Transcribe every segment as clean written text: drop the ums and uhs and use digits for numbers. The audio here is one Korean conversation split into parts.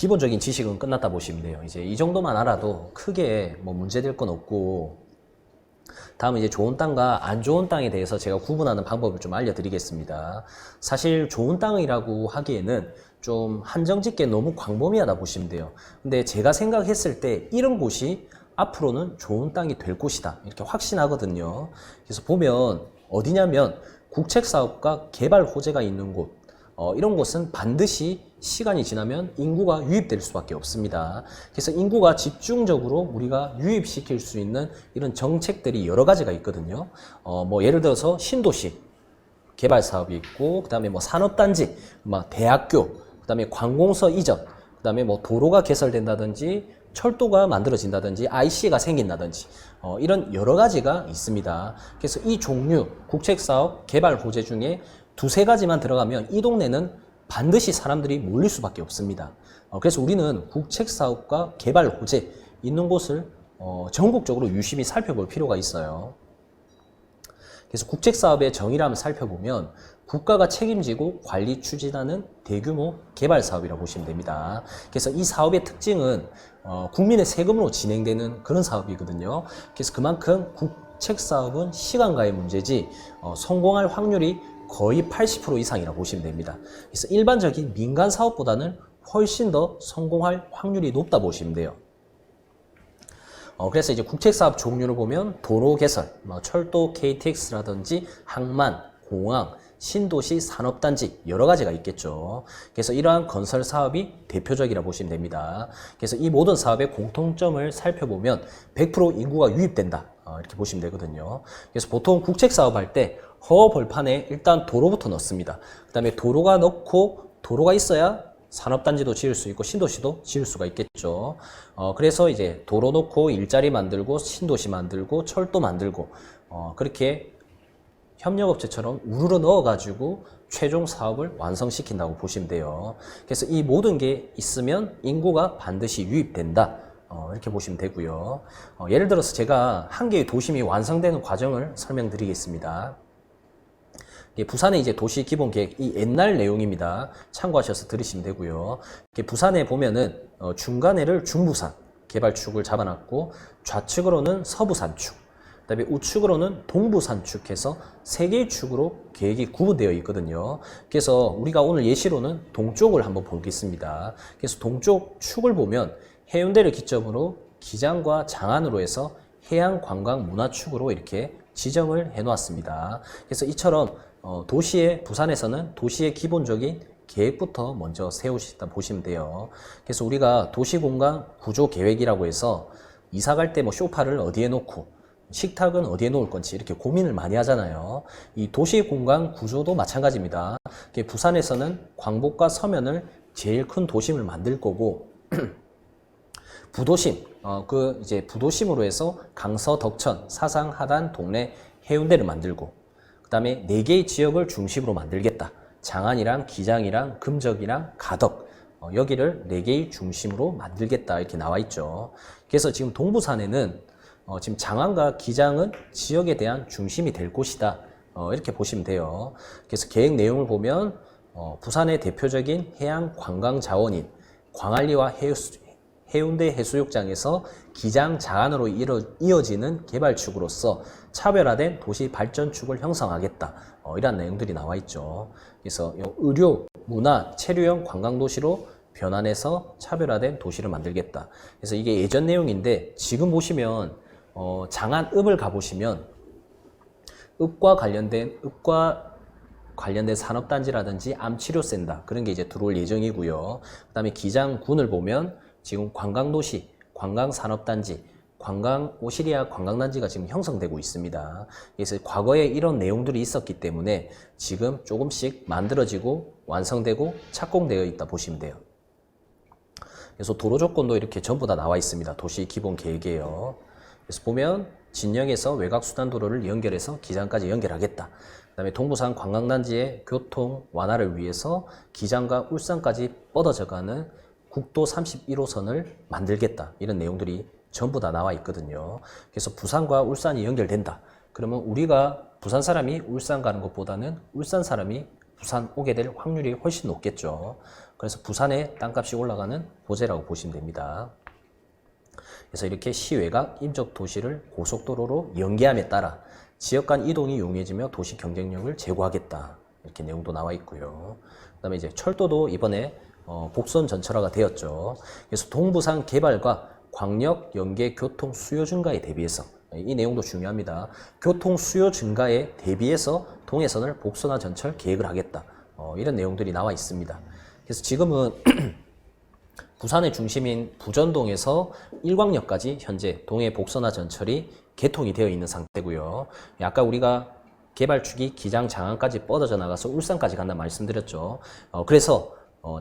기본적인 지식은 끝났다 보시면 돼요. 이제 이 정도만 알아도 크게 뭐 문제될 건 없고, 다음은 이제 좋은 땅과 안 좋은 땅에 대해서 제가 구분하는 방법을 좀 알려드리겠습니다. 사실 좋은 땅이라고 하기에는 좀 한정짓게 너무 광범위하다 보시면 돼요. 근데 제가 생각했을 때 이런 곳이 앞으로는 좋은 땅이 될 곳이다, 이렇게 확신하거든요. 그래서 보면 어디냐면 국책사업과 개발 호재가 있는 곳, 이런 곳은 반드시 시간이 지나면 인구가 유입될 수밖에 없습니다. 그래서 인구가 집중적으로 우리가 유입시킬 수 있는 이런 정책들이 여러 가지가 있거든요. 뭐 예를 들어서 신도시 개발 사업이 있고, 그 다음에 뭐 산업단지, 막 대학교, 그 다음에 관공서 이전, 그 다음에 뭐 도로가 개설된다든지 철도가 만들어진다든지 IC가 생긴다든지, 이런 여러 가지가 있습니다. 그래서 이 종류 국책사업 개발 호재 중에 두세 가지만 들어가면 이 동네는 반드시 사람들이 몰릴 수밖에 없습니다. 그래서 우리는 국책사업과 개발 호재 있는 곳을 전국적으로 유심히 살펴볼 필요가 있어요. 그래서 국책사업의 정의를 한번 살펴보면 국가가 책임지고 관리 추진하는 대규모 개발 사업이라고 보시면 됩니다. 그래서 이 사업의 특징은 국민의 세금으로 진행되는 그런 사업이거든요. 그래서 그만큼 국책사업은 시간과의 문제지 성공할 확률이 거의 80% 이상이라고 보시면 됩니다. 그래서 일반적인 민간 사업보다는 훨씬 더 성공할 확률이 높다 보시면 돼요. 그래서 이제 국책사업 종류를 보면 도로 개설, 철도 KTX라든지 항만, 공항, 신도시, 산업단지 여러 가지가 있겠죠. 그래서 이러한 건설 사업이 대표적이라 보시면 됩니다. 그래서 이 모든 사업의 공통점을 살펴보면 100% 인구가 유입된다, 이렇게 보시면 되거든요. 그래서 보통 국책사업 할 때 허벌판에 일단 도로부터 넣습니다. 그 다음에 도로가 넣고, 도로가 있어야 산업단지도 지을 수 있고 신도시도 지을 수가 있겠죠. 그래서 이제 도로 놓고 일자리 만들고 신도시 만들고 철도 만들고, 그렇게 협력업체처럼 우르르 넣어가지고 최종 사업을 완성시킨다고 보시면 돼요. 그래서 이 모든 게 있으면 인구가 반드시 유입된다, 이렇게 보시면 되고요. 예를 들어서 제가 한 개의 도심이 완성되는 과정을 설명드리겠습니다. 부산의 이제 도시 기본 계획, 이 옛날 내용입니다. 참고하셔서 들으시면 되고요. 부산에 보면은 중간에를 중부산 개발축을 잡아놨고, 좌측으로는 서부산축, 그다음에 우측으로는 동부산축해서 세 개의 축으로 계획이 구분되어 있거든요. 그래서 우리가 오늘 예시로는 동쪽을 한번 보겠습니다. 그래서 동쪽 축을 보면 해운대를 기점으로 기장과 장안으로 해서 해양관광문화축으로 이렇게 지정을 해 놓았습니다. 그래서 이처럼 부산에서는 도시의 기본적인 계획부터 먼저 세우시다 보시면 돼요. 그래서 우리가 도시공간 구조계획이라고 해서 이사 갈 때 뭐 소파를 어디에 놓고 식탁은 어디에 놓을 건지 이렇게 고민을 많이 하잖아요. 이 도시공간 구조도 마찬가지입니다. 부산에서는 광복과 서면을 제일 큰 도심을 만들 거고, 부도심, 이제 부도심으로 해서 강서, 덕천, 사상, 하단, 동래, 해운대를 만들고, 그 다음에 4개의 지역을 중심으로 만들겠다. 장안이랑 기장이랑 금적이랑 가덕, 여기를 4개의 중심으로 만들겠다, 이렇게 나와 있죠. 그래서 지금 동부산에는 지금 장안과 기장은 지역에 대한 중심이 될 곳이다, 이렇게 보시면 돼요. 그래서 계획 내용을 보면 부산의 대표적인 해양 관광 자원인 광안리와 해운대 해수욕장에서 기장 장안으로 이어지는 개발축으로서 차별화된 도시 발전축을 형성하겠다, 이런 내용들이 나와 있죠. 그래서 의료, 문화, 체류형 관광도시로 변환해서 차별화된 도시를 만들겠다. 그래서 이게 예전 내용인데, 지금 보시면 장안읍을 가보시면 읍과 관련된 산업단지라든지 암치료센터, 그런 게 이제 들어올 예정이고요. 그 다음에 기장군을 보면 지금 관광도시, 관광산업단지, 오시리아 관광단지가 지금 형성되고 있습니다. 그래서 과거에 이런 내용들이 있었기 때문에 지금 조금씩 만들어지고 완성되고 착공되어 있다 보시면 돼요. 그래서 도로 조건도 이렇게 전부 다 나와 있습니다. 도시 기본 계획이에요. 그래서 보면 진영에서 외곽수단도로를 연결해서 기장까지 연결하겠다. 그 다음에 동부산 관광단지의 교통 완화를 위해서 기장과 울산까지 뻗어져가는 국도 31호선을 만들겠다, 이런 내용들이 전부 다 나와 있거든요. 그래서 부산과 울산이 연결된다. 그러면 우리가 부산 사람이 울산 가는 것보다는 울산 사람이 부산 오게 될 확률이 훨씬 높겠죠. 그래서 부산의 땅값이 올라가는 호재라고 보시면 됩니다. 그래서 이렇게 시외곽 임적 도시를 고속도로로 연계함에 따라 지역 간 이동이 용이해지며 도시 경쟁력을 제고하겠다. 이렇게 내용도 나와 있고요. 그다음에 이제 철도도 이번에 복선 전철화가 되었죠. 그래서 동부산 개발과 광역 연계 교통 수요 증가에 대비해서 이 내용도 중요합니다. 교통 수요 증가에 대비해서 동해선을 복선화 전철 계획을 하겠다. 이런 내용들이 나와 있습니다. 그래서 지금은 부산의 중심인 부전동에서 일광역까지 현재 동해 복선화 전철이 개통이 되어 있는 상태고요. 아까 우리가 개발축이 기장 장안까지 뻗어져 나가서 울산까지 간다 말씀드렸죠. 그래서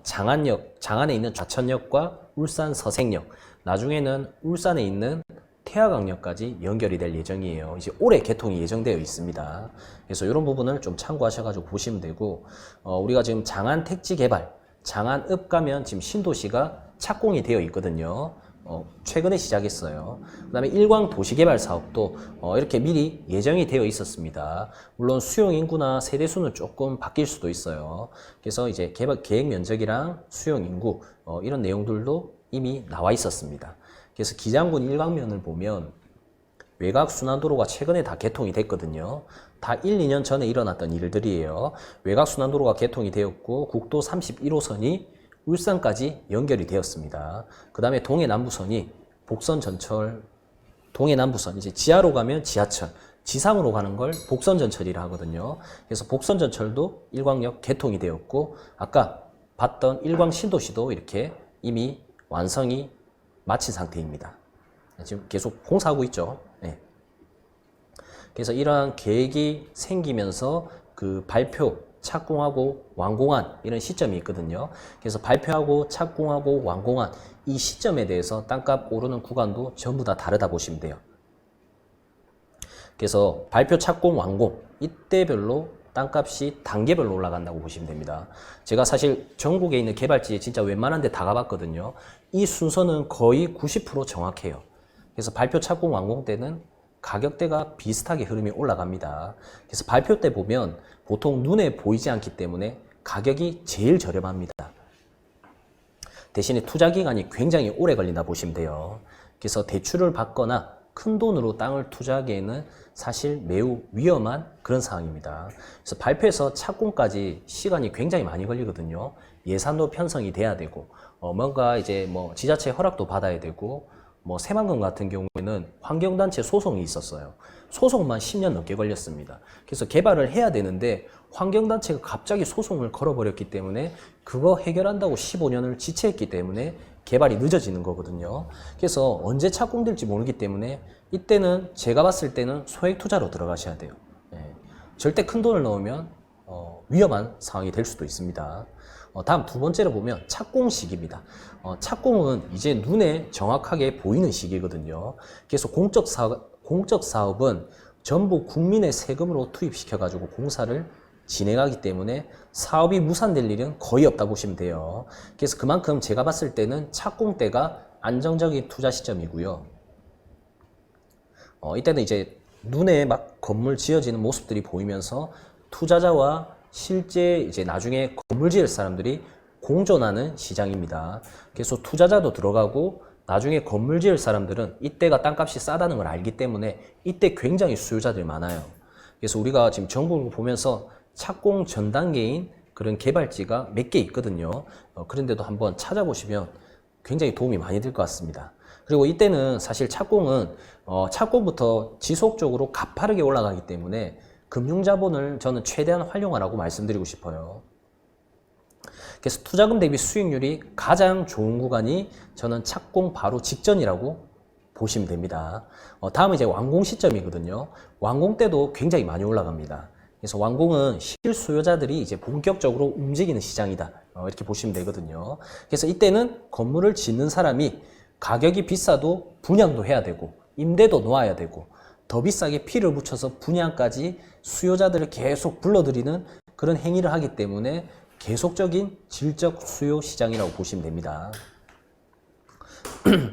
장안에 있는 좌천역과 울산 서생역, 나중에는 울산에 있는 태화강역까지 연결이 될 예정이에요. 이제 올해 개통이 예정되어 있습니다. 그래서 이런 부분을 좀 참고하셔가지고 보시면 되고, 우리가 지금 장안 택지 개발, 장안읍 가면 지금 신도시가 착공이 되어 있거든요. 최근에 시작했어요. 그 다음에 일광 도시개발 사업도 이렇게 미리 예정이 되어 있었습니다. 물론 수용 인구나 세대 수는 조금 바뀔 수도 있어요. 그래서 이제 계획 면적이랑 수용 인구 이런 내용들도 이미 나와 있었습니다. 그래서 기장군 일광면을 보면 외곽 순환도로가 최근에 다 개통이 됐거든요. 다 1, 2년 전에 일어났던 일들이에요. 외곽 순환도로가 개통이 되었고 국도 31호선이 울산까지 연결이 되었습니다. 그 다음에 동해 남부선이 복선 전철, 동해 남부선, 이제 지하로 가면 지하철, 지상으로 가는 걸 복선 전철이라 하거든요. 그래서 복선 전철도 일광역 개통이 되었고, 아까 봤던 일광 신도시도 이렇게 이미 완성이 마친 상태입니다. 지금 계속 공사하고 있죠. 네. 그래서 이러한 계획이 생기면서 그 발표, 착공하고 완공한 이런 시점이 있거든요. 그래서 발표하고 착공하고 완공한 이 시점에 대해서 땅값 오르는 구간도 전부 다 다르다 보시면 돼요. 그래서 발표, 착공, 완공 이때별로 땅값이 단계별로 올라간다고 보시면 됩니다. 제가 사실 전국에 있는 개발지에 진짜 웬만한 데 다 가봤거든요. 이 순서는 거의 90% 정확해요. 그래서 발표, 착공, 완공 때는 가격대가 비슷하게 흐름이 올라갑니다. 그래서 발표 때 보면 보통 눈에 보이지 않기 때문에 가격이 제일 저렴합니다. 대신에 투자 기간이 굉장히 오래 걸린다 보시면 돼요. 그래서 대출을 받거나 큰 돈으로 땅을 투자하기에는 사실 매우 위험한 그런 상황입니다. 그래서 발표에서 착공까지 시간이 굉장히 많이 걸리거든요. 예산도 편성이 돼야 되고, 뭔가 이제 뭐 지자체 허락도 받아야 되고, 뭐 새만금 같은 경우에는 환경단체 소송이 있었어요. 소송만 10년 넘게 걸렸습니다. 그래서 개발을 해야 되는데 환경단체가 갑자기 소송을 걸어버렸기 때문에 그거 해결한다고 15년을 지체했기 때문에 개발이 늦어지는 거거든요. 그래서 언제 착공될지 모르기 때문에 이때는 제가 봤을 때는 소액 투자로 들어가셔야 돼요. 절대 큰 돈을 넣으면 위험한 상황이 될 수도 있습니다. 다음 두 번째로 보면 착공 시기입니다. 착공은 이제 눈에 정확하게 보이는 시기거든요. 그래서 공적 사업은 전부 국민의 세금으로 투입시켜가지고 공사를 진행하기 때문에 사업이 무산될 일은 거의 없다 보시면 돼요. 그래서 그만큼 제가 봤을 때는 착공 때가 안정적인 투자 시점이고요. 이때는 이제 눈에 막 건물 지어지는 모습들이 보이면서 투자자와 실제 이제 나중에 건물 지을 사람들이 공존하는 시장입니다. 그래서 투자자도 들어가고 나중에 건물 지을 사람들은 이때가 땅값이 싸다는 걸 알기 때문에 이때 굉장히 수요자들이 많아요. 그래서 우리가 지금 정보를 보면서 착공 전 단계인 그런 개발지가 몇 개 있거든요. 그런데도 한번 찾아보시면 굉장히 도움이 많이 될 것 같습니다. 그리고 이때는 사실 착공은 착공부터 지속적으로 가파르게 올라가기 때문에 금융자본을 저는 최대한 활용하라고 말씀드리고 싶어요. 그래서 투자금 대비 수익률이 가장 좋은 구간이 저는 착공 바로 직전이라고 보시면 됩니다. 다음은 이제 완공 시점이거든요. 완공 때도 굉장히 많이 올라갑니다. 그래서 완공은 실수요자들이 이제 본격적으로 움직이는 시장이다. 이렇게 보시면 되거든요. 그래서 이때는 건물을 짓는 사람이 가격이 비싸도 분양도 해야 되고 임대도 놓아야 되고 더 비싸게 피를 붙여서 분양까지 수요자들을 계속 불러들이는 그런 행위를 하기 때문에 계속적인 질적 수요 시장이라고 보시면 됩니다.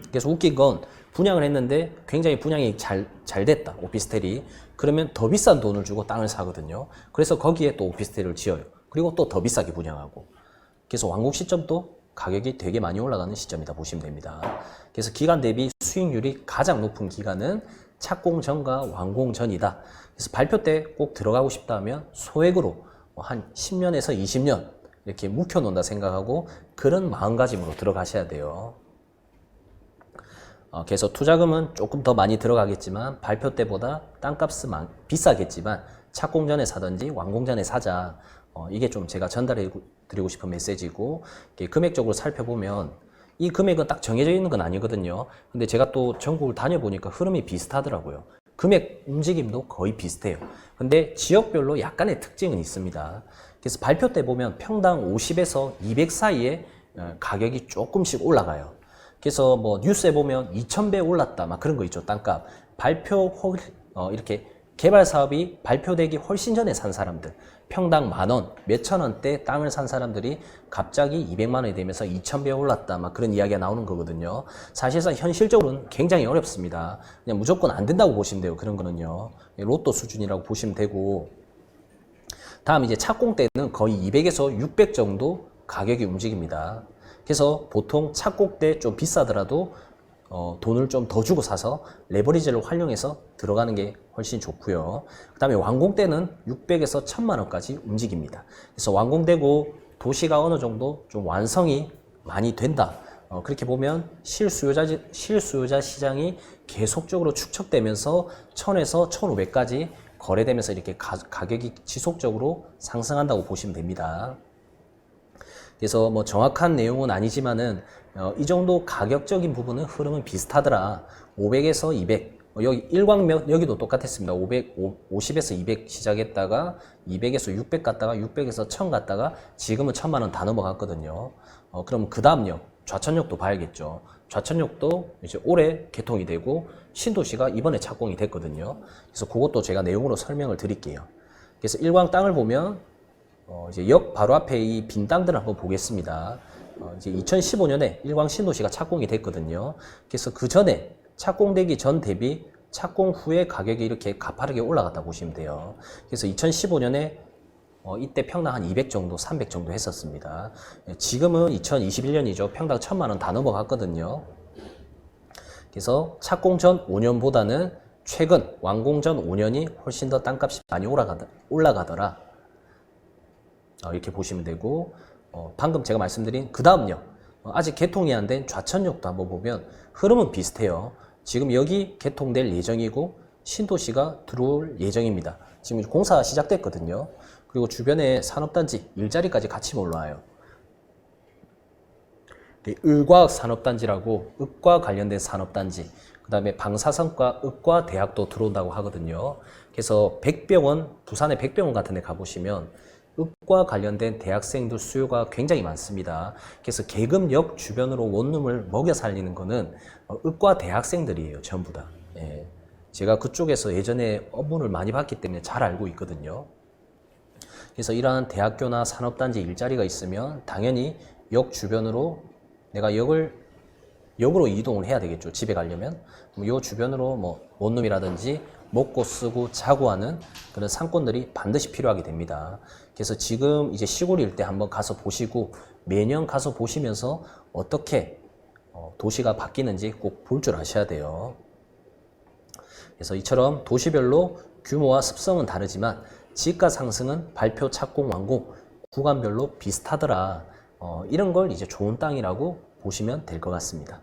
그래서 웃긴 건 분양을 했는데 굉장히 분양이 잘 됐다. 오피스텔이. 그러면 더 비싼 돈을 주고 땅을 사거든요. 그래서 거기에 또 오피스텔을 지어요. 그리고 또 더 비싸게 분양하고. 그래서 완공 시점도 가격이 되게 많이 올라가는 시점이다 보시면 됩니다. 그래서 기간 대비 수익률이 가장 높은 기간은 착공 전과 완공 전이다. 그래서 발표 때 꼭 들어가고 싶다면 소액으로 한 10년에서 20년 이렇게 묵혀놓는다 생각하고 그런 마음가짐으로 들어가셔야 돼요. 그래서 투자금은 조금 더 많이 들어가겠지만 발표 때보다 땅값은 비싸겠지만 착공 전에 사든지 완공 전에 사자. 이게 좀 제가 전달해 드리고 싶은 메시지고, 금액적으로 살펴보면 이 금액은 딱 정해져 있는 건 아니거든요. 근데 제가 또 전국을 다녀보니까 흐름이 비슷하더라고요. 금액 움직임도 거의 비슷해요. 근데 지역별로 약간의 특징은 있습니다. 그래서 발표 때 보면 평당 50에서 200 사이에 가격이 조금씩 올라가요. 그래서 뭐 뉴스에 보면 2000배 올랐다 막 그런 거 있죠. 땅값 이렇게 개발 사업이 발표되기 훨씬 전에 산 사람들, 평당 10,000원, 몇천 원대 땅을 산 사람들이 갑자기 200만 원이 되면서 2000배 올랐다 막 그런 이야기가 나오는 거거든요. 사실상 현실적으로는 굉장히 어렵습니다. 그냥 무조건 안 된다고 보시면 돼요. 그런 거는요. 로또 수준이라고 보시면 되고, 다음 이제 착공 때는 거의 200에서 600 정도 가격이 움직입니다. 그래서 보통 착공 때 좀 비싸더라도 돈을 좀 더 주고 사서 레버리지를 활용해서 들어가는 게 훨씬 좋고요. 그 다음에 완공 때는 600에서 1000만 원까지 움직입니다. 그래서 완공되고 도시가 어느 정도 좀 완성이 많이 된다. 그렇게 보면 실수요자 시장이 계속적으로 축적되면서 1000에서 1500까지 거래되면서 이렇게 가격이 지속적으로 상승한다고 보시면 됩니다. 그래서 뭐 정확한 내용은 아니지만은 이 정도 가격적인 부분은 흐름은 비슷하더라. 500에서 200. 여기 일광몇 여기도 똑같았습니다. 50에서 200 시작했다가 200에서 600 갔다가 600에서 1000 갔다가 지금은 1000만 원 다 넘어갔거든요. 그럼 그 다음역 좌천역도 봐야겠죠. 좌천역도 이제 올해 개통이 되고 신도시가 이번에 착공이 됐거든요. 그래서 그것도 제가 내용으로 설명을 드릴게요. 그래서 일광 땅을 보면 이제 역 바로 앞에 이 빈 땅들을 한번 보겠습니다. 이제 2015년에 일광 신도시가 착공이 됐거든요. 그래서 그 전에 착공되기 전 대비 착공 후에 가격이 이렇게 가파르게 올라갔다 보시면 돼요. 그래서 2015년에 이때 평당 한 200 정도, 300 정도 했었습니다. 지금은 2021년이죠. 평당 1000만 원 다 넘어갔거든요. 그래서 착공 전 5년보다는 최근 완공 전 5년이 훨씬 더 땅값이 많이 올라가더라. 이렇게 보시면 되고, 방금 제가 말씀드린 그 다음 역, 아직 개통이 안 된 좌천역도 한번 보면 흐름은 비슷해요. 지금 여기 개통될 예정이고 신도시가 들어올 예정입니다. 지금 공사 시작됐거든요. 그리고 주변에 산업단지, 일자리까지 같이 올라와요. 을과학 산업단지라고 읍과 관련된 산업단지, 그 다음에 방사선과 읍과 대학도 들어온다고 하거든요. 그래서 백병원, 부산의 백병원 같은 데 가보시면 읍과 관련된 대학생들 수요가 굉장히 많습니다. 그래서 계급역 주변으로 원룸을 먹여 살리는 거는 읍과 대학생들이에요. 전부 다. 예. 제가 그쪽에서 예전에 업무를 많이 봤기 때문에 잘 알고 있거든요. 그래서 이러한 대학교나 산업단지 일자리가 있으면 당연히 역 주변으로 내가 역으로 이동을 해야 되겠죠. 집에 가려면. 이 주변으로 뭐 원룸이라든지 먹고 쓰고 자고 하는 그런 상권들이 반드시 필요하게 됩니다. 그래서 지금 이제 시골일 때 한번 가서 보시고 매년 가서 보시면서 어떻게 도시가 바뀌는지 꼭 볼 줄 아셔야 돼요. 그래서 이처럼 도시별로 규모와 습성은 다르지만 지가 상승은 발표, 착공, 완공 구간별로 비슷하더라. 이런 걸 이제 좋은 땅이라고 보시면 될 것 같습니다.